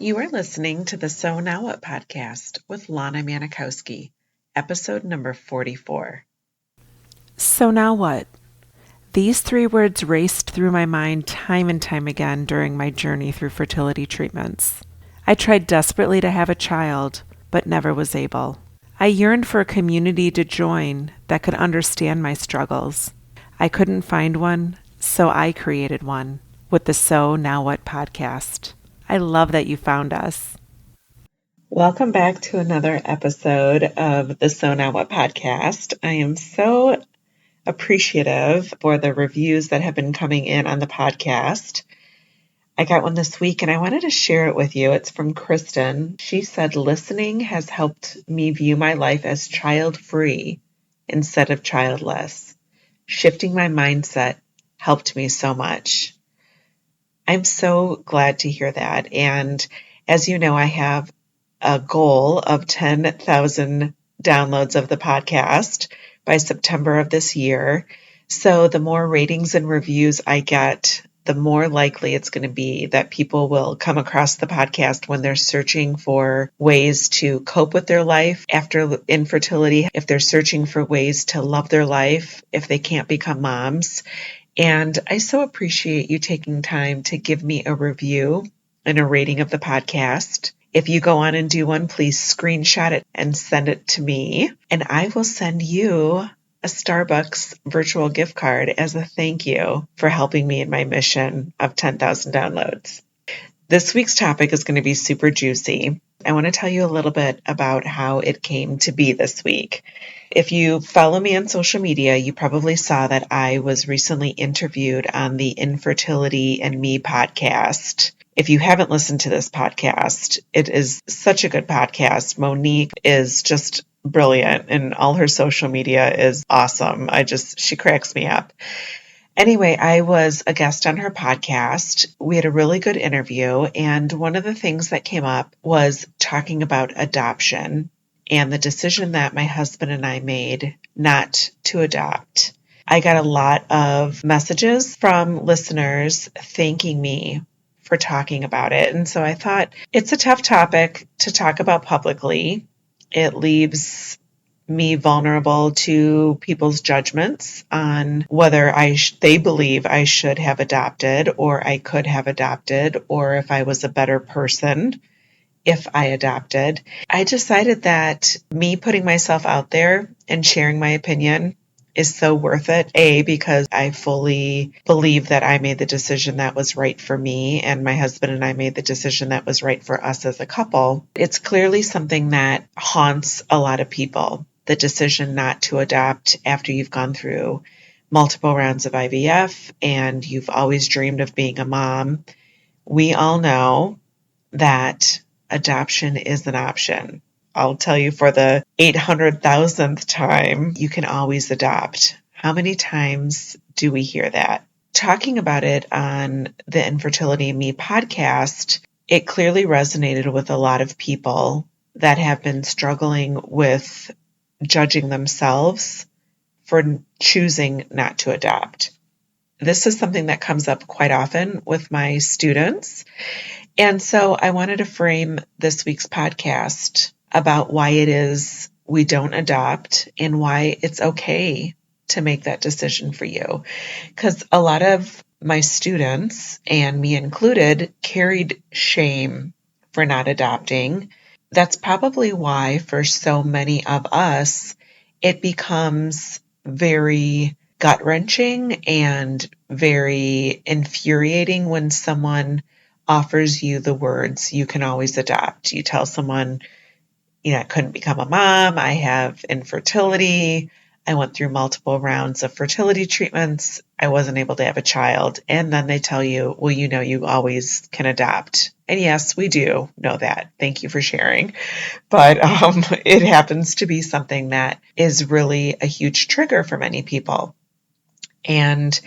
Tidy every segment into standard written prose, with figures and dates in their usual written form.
You are listening to the So Now What podcast with Lana Manikowski, episode number 44. So now what? These three words raced through my mind time and time again during my journey through fertility treatments. I tried desperately to have a child, but never was able. I yearned for a community to join that could understand my struggles. I couldn't find one, so I created one with the So Now What podcast. I love that you found us. Welcome back to another episode of the So Now What podcast. I am so appreciative for the reviews that have been coming in on the podcast. I got one this week and I wanted to share it with you. It's from Kristen. She said, listening has helped me view my life as child-free instead of childless. Shifting my mindset helped me so much. I'm so glad to hear that. And as you know, I have a goal of 10,000 downloads of the podcast by September of this year. So the more ratings and reviews I get, the more likely it's going to be that people will come across the podcast when they're searching for ways to cope with their life after infertility, if they're searching for ways to love their life, if they can't become moms. And I so appreciate you taking time to give me a review and a rating of the podcast. If you go on and do one, please screenshot it and send it to me. And I will send you a Starbucks virtual gift card as a thank you for helping me in my mission of 10,000 downloads. This week's topic is going to be super juicy. I want to tell you a little bit about how it came to be this week. If you follow me on social media, you probably saw that I was recently interviewed on the Infertility and Me podcast. If you haven't listened to this podcast, it is such a good podcast. Monique is just brilliant and all her social media is awesome. She cracks me up. Anyway, I was a guest on her podcast. We had a really good interview, and one of the things that came up was talking about adoption and the decision that my husband and I made not to adopt. I got a lot of messages from listeners thanking me for talking about it. And so I thought it's a tough topic to talk about publicly. It leaves me vulnerable to people's judgments on whether they believe I should have adopted or I could have adopted, or if I was a better person if I adopted. I decided that me putting myself out there and sharing my opinion is so worth it. A, because I fully believe that I made the decision that was right for me, and my husband and I made the decision that was right for us as a couple. It's clearly something that haunts a lot of people, the decision not to adopt after you've gone through multiple rounds of IVF and you've always dreamed of being a mom. We all know that adoption is an option. I'll tell you for the 800,000th time, you can always adopt. How many times do we hear that? Talking about it on the Infertility and Me podcast, it clearly resonated with a lot of people that have been struggling with judging themselves for choosing not to adopt. This is something that comes up quite often with my students. And so I wanted to frame this week's podcast about why it is we don't adopt and why it's okay to make that decision for you. Because a lot of my students, and me included, carried shame for not adopting. That's probably why for so many of us, it becomes very gut-wrenching and very infuriating when someone offers you the words, you can always adopt. You tell someone, I couldn't become a mom, I have infertility, I went through multiple rounds of fertility treatments, I wasn't able to have a child. And then they tell you, well, you always can adopt. And yes, we do know that. Thank you for sharing. But it happens to be something that is really a huge trigger for many people. And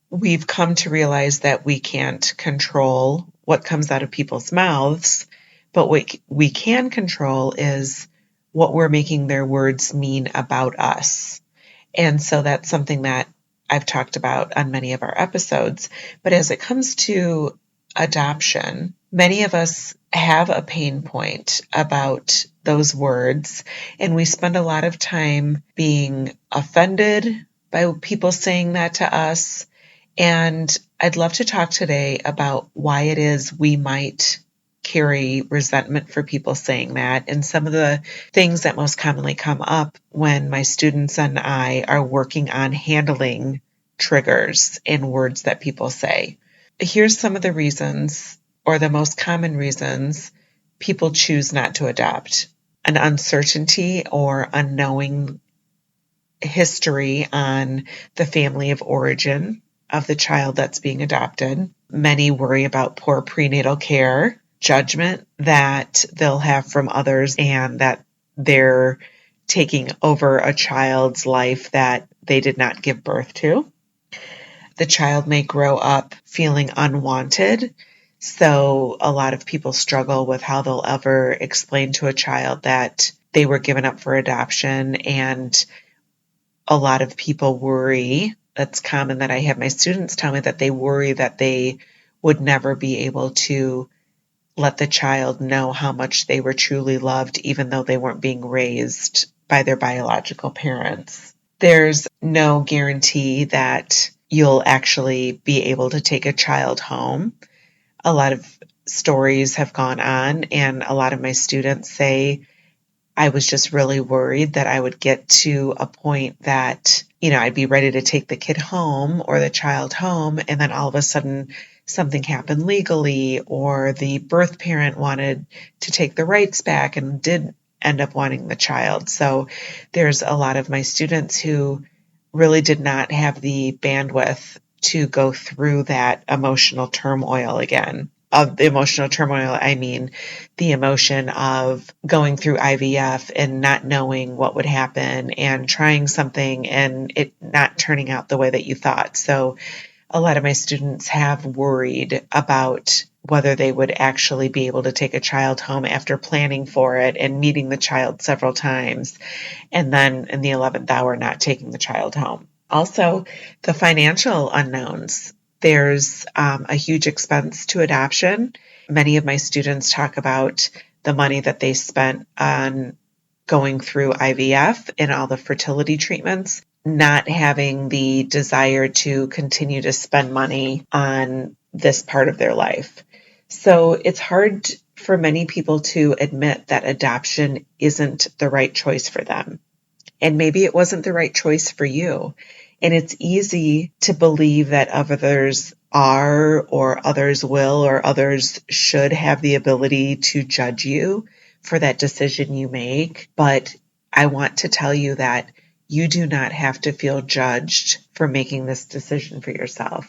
we've come to realize that we can't control what comes out of people's mouths, but what we can control is what we're making their words mean about us. And so that's something that I've talked about on many of our episodes. But as it comes to adoption, many of us have a pain point about those words, and we spend a lot of time being offended by people saying that to us. And I'd love to talk today about why it is we might carry resentment for people saying that, and some of the things that most commonly come up when my students and I are working on handling triggers and words that people say. Here's some of the reasons, or the most common reasons, people choose not to adopt: an uncertainty or unknowing history on the family of origin of the child that's being adopted. Many worry about poor prenatal care, judgment that they'll have from others, and that they're taking over a child's life that they did not give birth to. The child may grow up feeling unwanted. So a lot of people struggle with how they'll ever explain to a child that they were given up for adoption. And a lot of people worry, that's common that I have my students tell me, that they worry that they would never be able to let the child know how much they were truly loved, even though they weren't being raised by their biological parents. There's no guarantee that you'll actually be able to take a child home. A lot of stories have gone on, and a lot of my students say, I was just really worried that I would get to a point that, I'd be ready to take the kid home or the child home, and then all of a sudden something happened legally, or the birth parent wanted to take the rights back and did end up wanting the child. So there's a lot of my students who really did not have the bandwidth to go through that emotional turmoil again. Of the emotional turmoil, I mean the emotion of going through IVF and not knowing what would happen, and trying something and it not turning out the way that you thought. So a lot of my students have worried about whether they would actually be able to take a child home after planning for it and meeting the child several times, and then in the 11th hour not taking the child home. Also, the financial unknowns. There's a huge expense to adoption. Many of my students talk about the money that they spent on going through IVF and all the fertility treatments, not having the desire to continue to spend money on this part of their life. So it's hard for many people to admit that adoption isn't the right choice for them. And maybe it wasn't the right choice for you. And it's easy to believe that others are, or others will, or others should have the ability to judge you for that decision you make. But I want to tell you that you do not have to feel judged for making this decision for yourself.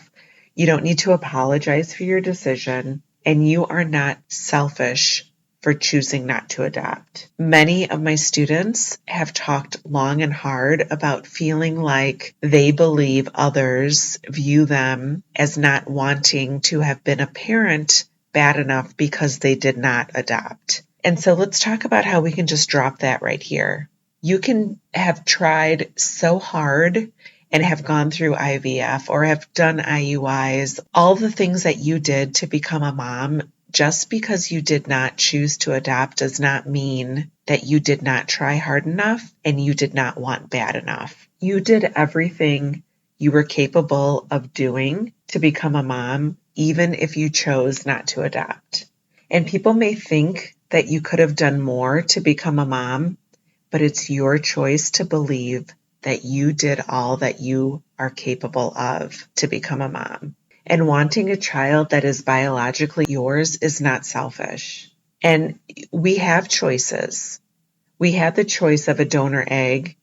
You don't need to apologize for your decision, and you are not selfish for choosing not to adopt. Many of my students have talked long and hard about feeling like they believe others view them as not wanting to have been a parent bad enough because they did not adopt. And so let's talk about how we can just drop that right here. You can have tried so hard and have gone through IVF or have done IUIs, all the things that you did to become a mom. Just because you did not choose to adopt does not mean that you did not try hard enough and you did not want bad enough. You did everything you were capable of doing to become a mom, even if you chose not to adopt. And people may think that you could have done more to become a mom, but it's your choice to believe that you did all that you are capable of to become a mom. And wanting a child that is biologically yours is not selfish. And we have choices. We had the choice of a donor egg.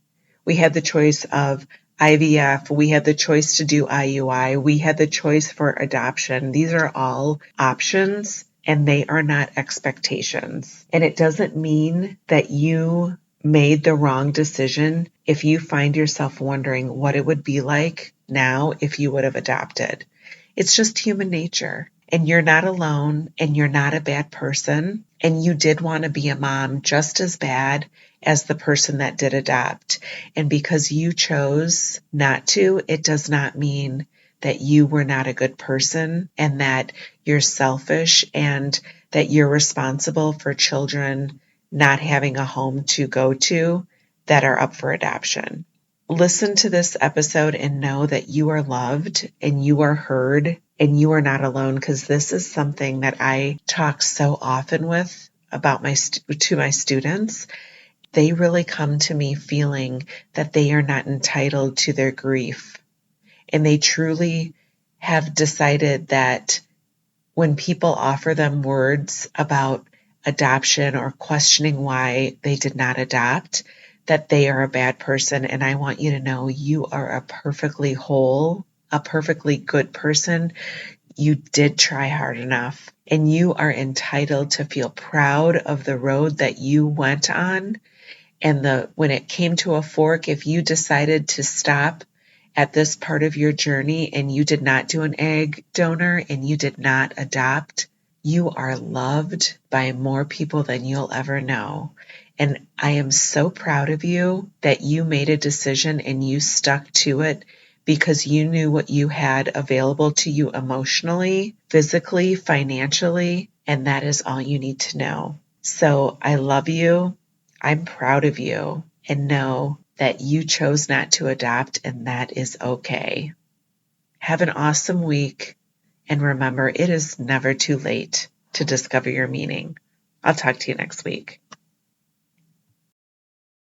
We had the choice of IVF. We had the choice to do IUI. We had the choice for adoption. These are all options, and they are not expectations. And it doesn't mean that you made the wrong decision if you find yourself wondering what it would be like now if you would have adopted. It's just human nature. And you're not alone, and you're not a bad person. And you did want to be a mom just as bad as the person that did adopt. And because you chose not to, it does not mean that you were not a good person and that you're selfish and that you're responsible for children not having a home to go to that are up for adoption. Listen to this episode and know that you are loved and you are heard and you are not alone, because this is something that I talk so often with about to my students. They really come to me feeling that they are not entitled to their grief. And they truly have decided that when people offer them words about adoption or questioning why they did not adopt, that they are a bad person. And I want you to know you are a perfectly whole, a perfectly good person. You did try hard enough, and you are entitled to feel proud of the road that you went on. And when it came to a fork, if you decided to stop at this part of your journey and you did not do an egg donor and you did not adopt, you are loved by more people than you'll ever know. And I am so proud of you that you made a decision and you stuck to it because you knew what you had available to you emotionally, physically, financially, and that is all you need to know. So I love you. I'm proud of you, and know that you chose not to adopt, and that is okay. Have an awesome week, and remember, it is never too late to discover your meaning. I'll talk to you next week.